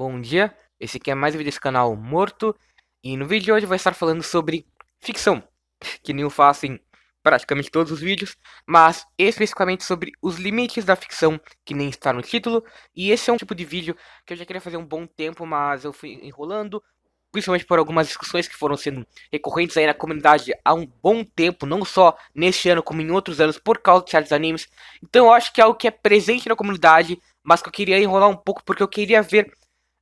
Bom dia, esse aqui é mais um vídeo desse canal Morto. E no vídeo de hoje eu vou estar falando sobre ficção, que nem eu faço em praticamente todos os vídeos, mas especificamente sobre os limites da ficção, que nem está no título. E esse é um tipo de vídeo que eu já queria fazer há um bom tempo, mas eu fui enrolando, principalmente por algumas discussões que foram sendo recorrentes aí na comunidade há um bom tempo, não só neste ano como em outros anos, por causa de certos animes. Então eu acho que é algo que é presente na comunidade, mas que eu queria enrolar um pouco porque eu queria ver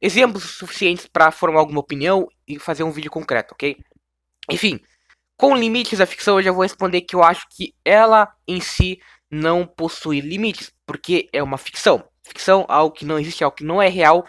exemplos suficientes para formar alguma opinião e fazer um vídeo concreto, ok? Enfim, com limites da ficção eu já vou responder que eu acho que ela em si não possui limites, porque é uma ficção. Ficção é algo que não existe, é algo que não é real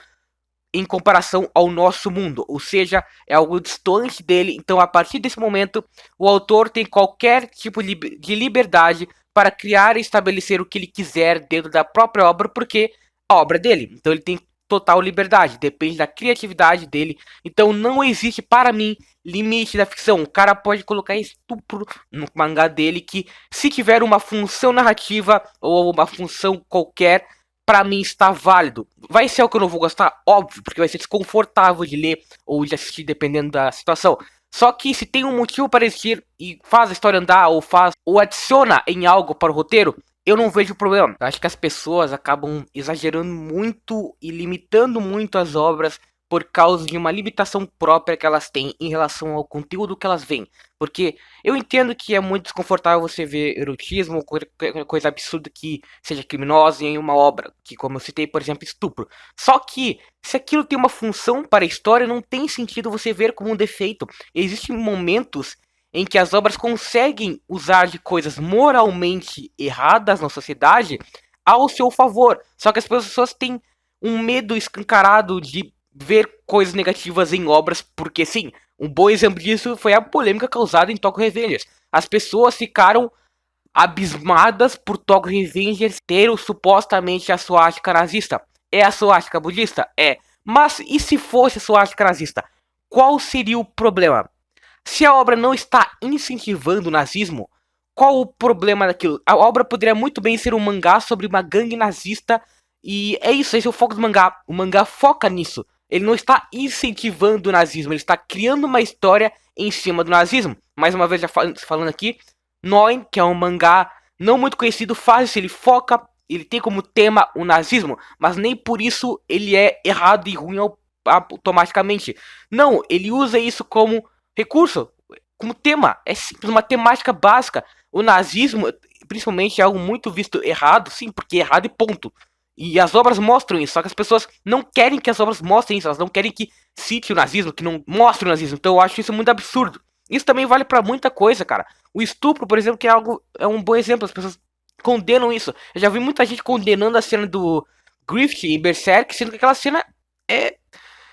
em comparação ao nosso mundo, ou seja, é algo distante dele. Então, a partir desse momento, o autor tem qualquer tipo de liberdade para criar e estabelecer o que ele quiser dentro da própria obra, porque a obra é dele. Então, ele tem total liberdade, depende da criatividade dele. Então, não existe para mim limite da ficção. O cara pode colocar estupro no mangá dele que, se tiver uma função narrativa ou uma função qualquer, pra mim está válido. Vai ser algo que eu não vou gostar, óbvio, porque vai ser desconfortável de ler ou de assistir dependendo da situação. Só que se tem um motivo para existir e faz a história andar ou faz ou adiciona em algo para o roteiro, eu não vejo problema. Eu acho que as pessoas acabam exagerando muito e limitando muito as obras por causa de uma limitação própria que elas têm em relação ao conteúdo que elas veem. Porque eu entendo que é muito desconfortável você ver erotismo ou coisa absurda que seja criminosa em uma obra, que como eu citei, por exemplo, estupro. Só que se aquilo tem uma função para a história, não tem sentido você ver como um defeito. Existem momentos em que as obras conseguem usar de coisas moralmente erradas na sociedade ao seu favor. Só que as pessoas têm um medo escancarado de ver coisas negativas em obras, porque sim, um bom exemplo disso foi a polêmica causada em Tokyo Revengers. As pessoas ficaram abismadas por Tokyo Revengers ter supostamente a suástica nazista. É a suástica budista? É. Mas e se fosse a suástica nazista? Qual seria o problema? Se a obra não está incentivando o nazismo, qual o problema daquilo? A obra poderia muito bem ser um mangá sobre uma gangue nazista e é isso, esse é o foco do mangá. O mangá foca nisso. Ele não está incentivando o nazismo, ele está criando uma história em cima do nazismo. Mais uma vez, já falando aqui, Noen, que é um mangá não muito conhecido, faz isso, ele foca, ele tem como tema o nazismo, mas nem por isso ele é errado e ruim automaticamente. Não, ele usa isso como recurso, como tema, é simples, uma temática básica. O nazismo, principalmente, é algo muito visto errado, sim, porque é errado e ponto. E as obras mostram isso, só que as pessoas não querem que as obras mostrem isso, elas não querem que cite o nazismo, que não mostre o nazismo. Então eu acho isso muito absurdo. Isso também vale pra muita coisa, cara. O estupro, por exemplo, que é algo, é um bom exemplo, as pessoas condenam isso. Eu já vi muita gente condenando a cena do Griffith em Berserk, sendo que aquela cena é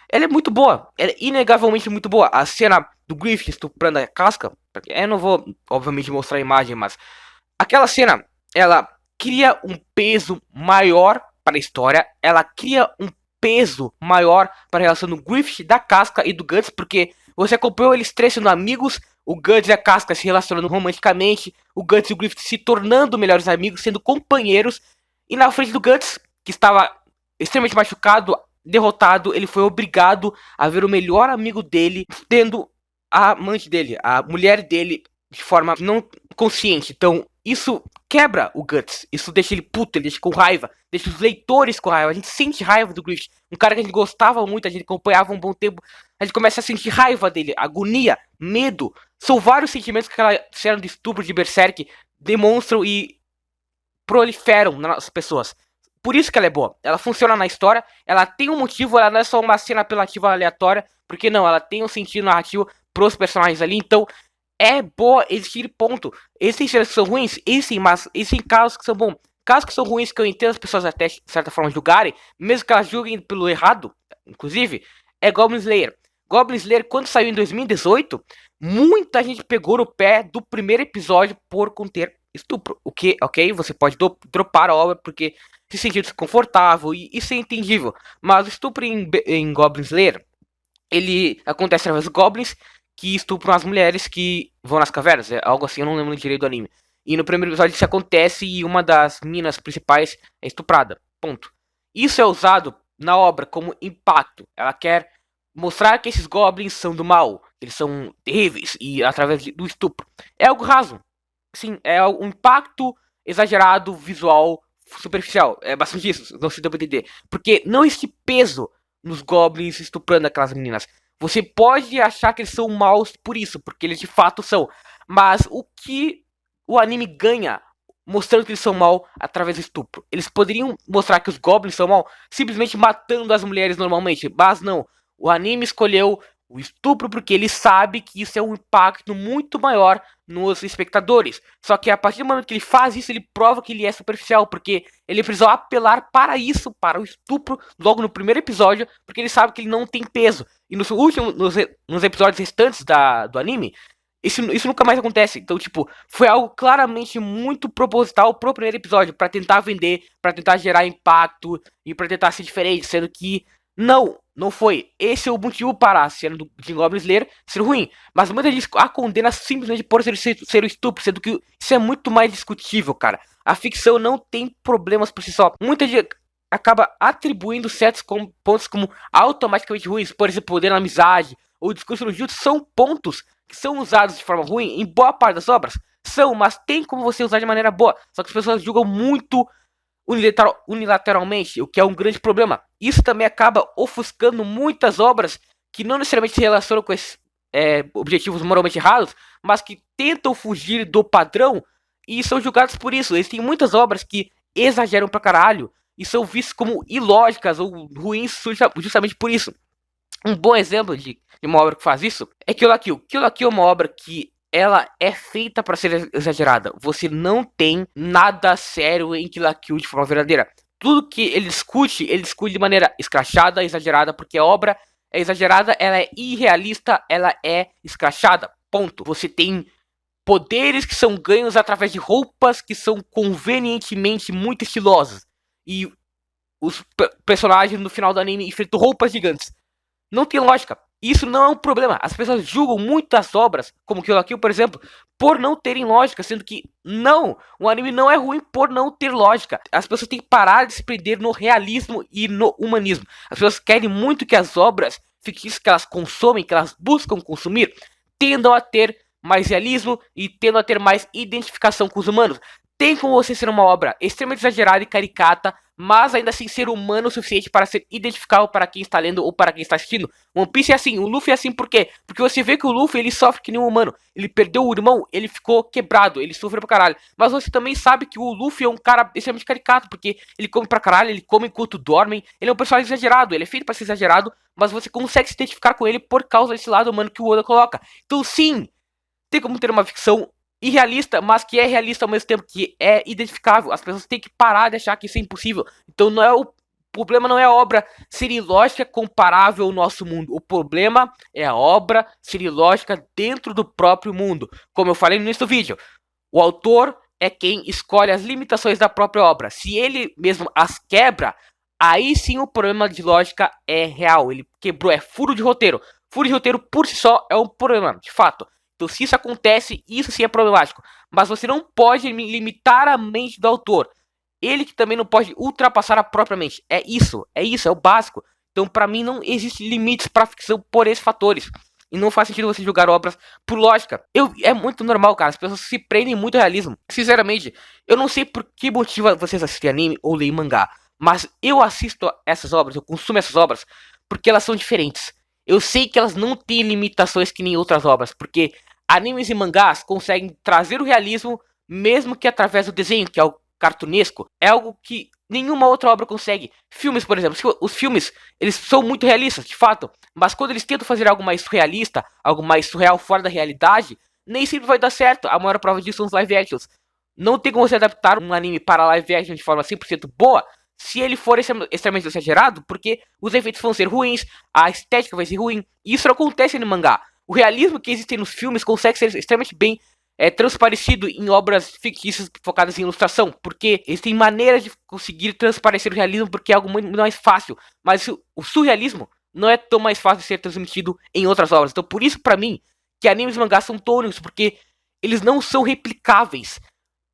ela é muito boa, ela é inegavelmente muito boa. A cena do Griffith estuprando a casca, eu não vou, obviamente, mostrar a imagem, mas aquela cena, ela cria um peso maior para a história, ela cria um peso maior para a relação do Griffith, da casca e do Guts, porque você acompanhou eles três sendo amigos, o Guts e a casca se relacionando romanticamente, o Guts e o Griffith se tornando melhores amigos, sendo companheiros, e na frente do Guts, que estava extremamente machucado, derrotado, ele foi obrigado a ver o melhor amigo dele tendo a amante dele, a mulher dele, de forma não consciente. Então, isso quebra o Guts. Isso deixa ele puto, ele deixa com raiva. Deixa os leitores com raiva. A gente sente raiva do Griffith. Um cara que a gente gostava muito, a gente acompanhava um bom tempo. A gente começa a sentir raiva dele, agonia, medo. São vários sentimentos que aquela cena de estupro de Berserk demonstram e proliferam nas pessoas. Por isso que ela é boa. Ela funciona na história, ela tem um motivo, ela não é só uma cena apelativa aleatória, porque não, ela tem um sentido narrativo pros personagens ali, então é boa existir, ponto. Existem cenas que são ruins? Existem, mas existem casos que são bons. Casos que são ruins que eu entendo as pessoas até de certa forma julgarem, mesmo que elas julguem pelo errado, inclusive, é Goblin Slayer. Goblin Slayer, quando saiu em 2018, muita gente pegou no pé do primeiro episódio por conter estupro. O que, ok, você pode dropar a obra porque se sentir desconfortável e isso é entendível. Mas o estupro em Goblin Slayer, ele acontece através dos goblins que estupram as mulheres que vão nas cavernas. É algo assim, eu não lembro direito do anime. E no primeiro episódio isso acontece e uma das minas principais é estuprada. Ponto. Isso é usado na obra como impacto. Ela quer mostrar que esses goblins são do mal, eles são terríveis e através do estupro. É algo raso. Sim, é um impacto exagerado, visual, superficial. É bastante isso, não se deu pra entender. Porque não existe peso nos goblins estuprando aquelas meninas. Você pode achar que eles são maus por isso, porque eles de fato são. Mas o que o anime ganha mostrando que eles são mal através do estupro? Eles poderiam mostrar que os goblins são mal simplesmente matando as mulheres normalmente, mas não. O anime escolheu o estupro porque ele sabe que isso é um impacto muito maior nos espectadores. Só que a partir do momento que ele faz isso, ele prova que ele é superficial, porque ele precisou apelar para isso, para o estupro, logo no primeiro episódio, porque ele sabe que ele não tem peso. E nos episódios restantes do anime, isso nunca mais acontece. Então, tipo, foi algo claramente muito proposital pro primeiro episódio, para tentar vender, para tentar gerar impacto e para tentar ser diferente, sendo que não foi. Esse é o motivo para a cena do Jim Goblin Slayer ser ruim. Mas muita gente a condena simplesmente por ser o estupro, sendo que isso é muito mais discutível, cara. A ficção não tem problemas por si só. Muita gente acaba atribuindo certos pontos como automaticamente ruins, por exemplo, poder na amizade ou discurso no jutsu, são pontos que são usados de forma ruim em boa parte das obras. São, mas tem como você usar de maneira boa. Só que as pessoas julgam muito unilateralmente, o que é um grande problema. Isso também acaba ofuscando muitas obras que não necessariamente se relacionam com esses objetivos moralmente errados, mas que tentam fugir do padrão e são julgados por isso. Existem muitas obras que exageram pra caralho e são vistas como ilógicas ou ruins justamente por isso. Um bom exemplo de uma obra que faz isso é Kill la Kill. Kill la Kill é uma obra que ela é feita para ser exagerada. Você não tem nada sério em Kill la Kill de forma verdadeira. Tudo que ele discute de maneira escrachada, exagerada, porque a obra é exagerada, ela é irrealista, ela é escrachada. Ponto. Você tem poderes que são ganhos através de roupas que são convenientemente muito estilosas. E os personagens no final do anime enfrentam roupas gigantes. Não tem lógica. Isso não é um problema. As pessoas julgam muitas obras, como Kill la Kill, por exemplo, por não terem lógica, sendo que não, o anime não é ruim por não ter lógica. As pessoas têm que parar de se prender no realismo e no humanismo. As pessoas querem muito que as obras fictícias que elas consomem, que elas buscam consumir, tendam a ter mais realismo e tendam a ter mais identificação com os humanos. Tem como você ser uma obra extremamente exagerada e caricata, mas ainda assim ser humano o suficiente para ser identificável para quem está lendo ou para quem está assistindo. One Piece é assim, o Luffy é assim por quê? Porque você vê que o Luffy ele sofre que nem um humano. Ele perdeu o irmão, ele ficou quebrado, ele sofreu pra caralho. Mas você também sabe que o Luffy é um cara extremamente caricato, porque ele come pra caralho, ele come enquanto dormem. Ele é um personagem exagerado, ele é feito para ser exagerado, mas você consegue se identificar com ele por causa desse lado humano que o Oda coloca. Então sim, tem como ter uma ficção irrealista, mas que é realista ao mesmo tempo que é identificável. As pessoas têm que parar de achar que isso é impossível. Então não é o problema não é a obra ser ilógica comparável ao nosso mundo. O problema é a obra ser ilógica dentro do próprio mundo. Como eu falei no início do vídeo, o autor é quem escolhe as limitações da própria obra. Se ele mesmo as quebra, aí sim o problema de lógica é real. Ele quebrou, é furo de roteiro. Furo de roteiro por si só é um problema, de fato. Então, se isso acontece, isso sim é problemático. Mas você não pode limitar a mente do autor. Ele que também não pode ultrapassar a própria mente. É isso, é o básico. Então, pra mim, não existe limites pra ficção por esses fatores. E não faz sentido você julgar obras por lógica. É muito normal, cara. As pessoas se prendem muito ao realismo. Sinceramente, eu não sei por que motivo vocês assistem anime ou leem mangá. Mas eu assisto essas obras, eu consumo essas obras, porque elas são diferentes. Eu sei que elas não têm limitações que nem outras obras, porque animes e mangás conseguem trazer o realismo, mesmo que através do desenho, que é o cartunesco. É algo que nenhuma outra obra consegue. Filmes, por exemplo, os filmes, eles são muito realistas, de fato, mas quando eles tentam fazer algo mais surrealista, algo mais surreal fora da realidade, nem sempre vai dar certo. A maior prova disso são os live actions. Não tem como você adaptar um anime para live action de forma 100% boa, se ele for extremamente exagerado, porque os efeitos vão ser ruins, a estética vai ser ruim. E isso não acontece no mangá. O realismo que existe nos filmes consegue ser extremamente bem transparecido em obras fictícias focadas em ilustração, porque existem maneiras de conseguir transparecer o realismo, porque é algo muito mais fácil. Mas o surrealismo não é tão mais fácil de ser transmitido em outras obras. Então, por isso, pra mim, que animes e mangás são tão únicos, porque eles não são replicáveis.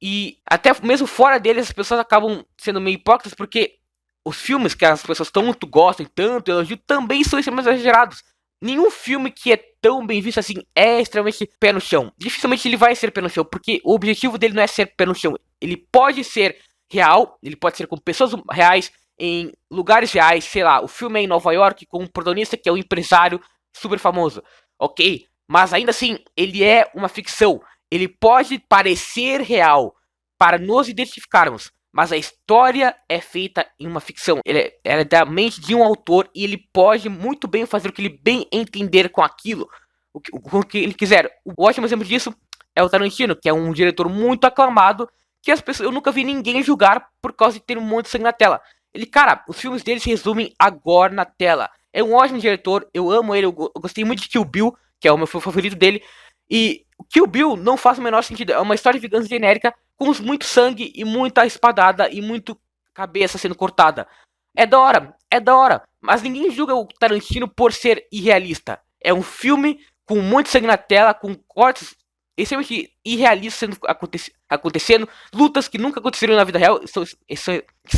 E até mesmo fora deles, as pessoas acabam sendo meio hipócritas, porque os filmes que as pessoas tanto gostam e tanto elogiam também são extremamente exagerados. Nenhum filme que é tão bem visto assim é extremamente pé no chão. Dificilmente ele vai ser pé no chão, porque o objetivo dele não é ser pé no chão. Ele pode ser real, ele pode ser com pessoas reais, em lugares reais, sei lá, o filme é em Nova York com um protagonista que é um empresário super famoso, ok? Mas ainda assim, ele é uma ficção. Ele pode parecer real para nos identificarmos, mas a história é feita em uma ficção. Ela é da mente de um autor e ele pode muito bem fazer o que ele bem entender com aquilo, com o que ele quiser. O ótimo exemplo disso é o Tarantino, que é um diretor muito aclamado, que as pessoas, eu nunca vi ninguém julgar por causa de ter um monte de sangue na tela. Ele, cara, os filmes dele se resumem agora na tela. É um ótimo diretor, eu amo ele, eu gostei muito de Kill Bill, que é o meu filme favorito dele. E Kill Bill não faz o menor sentido, é uma história de vingança genérica com muito sangue e muita espadada e muito cabeça sendo cortada. É da hora, mas ninguém julga o Tarantino por ser irrealista. É um filme com muito sangue na tela, com cortes extremamente irrealistas acontecendo, lutas que nunca aconteceram na vida real, são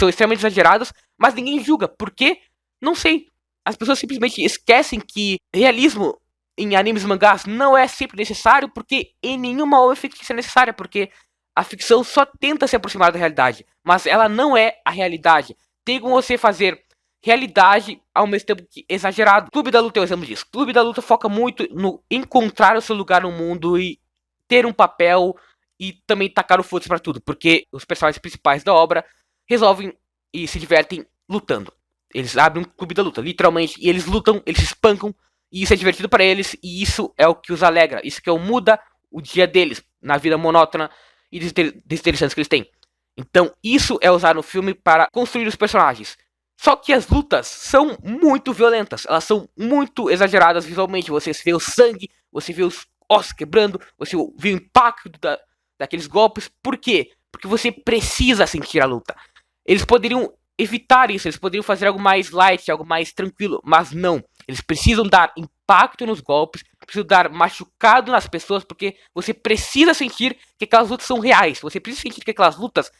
extremamente exageradas, mas ninguém julga. Por quê? Não sei. As pessoas simplesmente esquecem que realismo em animes e mangás não é sempre necessário, porque em nenhuma obra fictícia é necessária, porque a ficção só tenta se aproximar da realidade, mas ela não é a realidade. Tem como você fazer realidade ao mesmo tempo que exagerado. Clube da Luta é um exemplo disso. Clube da Luta foca muito no encontrar o seu lugar no mundo e ter um papel e também tacar o foda-se pra tudo, porque os personagens principais da obra resolvem e se divertem lutando. Eles abrem um clube da luta, literalmente, e eles lutam, eles se espancam, e isso é divertido para eles, e isso é o que os alegra, isso que muda o dia deles, na vida monótona e desinteressante que eles têm. Então, isso é usar no filme para construir os personagens. Só que as lutas são muito violentas, elas são muito exageradas visualmente. Você vê o sangue, você vê os ossos quebrando, você vê o impacto daqueles golpes. Por quê? Porque você precisa sentir a luta. Eles poderiam evitar isso, eles poderiam fazer algo mais light, algo mais tranquilo, mas não. Eles precisam dar impacto nos golpes, precisam dar machucado nas pessoas, porque você precisa sentir que aquelas lutas são reais. Você precisa sentir que aquelas lutas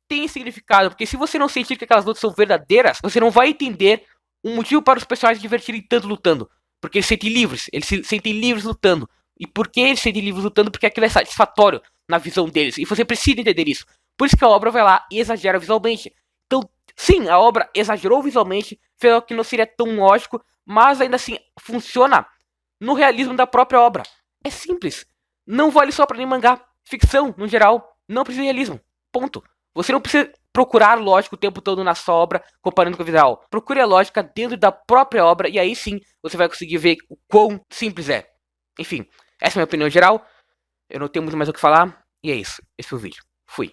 têm significado, porque se você não sentir que aquelas lutas são verdadeiras, você não vai entender um motivo para os personagens se divertirem tanto lutando. Porque eles se sentem livres, eles se sentem livres lutando. E por que eles se sentem livres lutando? Porque aquilo é satisfatório na visão deles. E você precisa entender isso. Por isso que a obra vai lá e exagera visualmente. Então, sim, a obra exagerou visualmente, fez algo que não seria tão lógico, mas ainda assim funciona no realismo da própria obra. É simples. Não vale só para nem mangá. Ficção, no geral, não precisa de realismo. Ponto. Você não precisa procurar lógica o tempo todo na sua obra, comparando com a vida real. Procure a lógica dentro da própria obra e aí sim você vai conseguir ver o quão simples é. Enfim, essa é a minha opinião geral. Eu não tenho muito mais o que falar. E é isso. Esse foi o vídeo. Fui.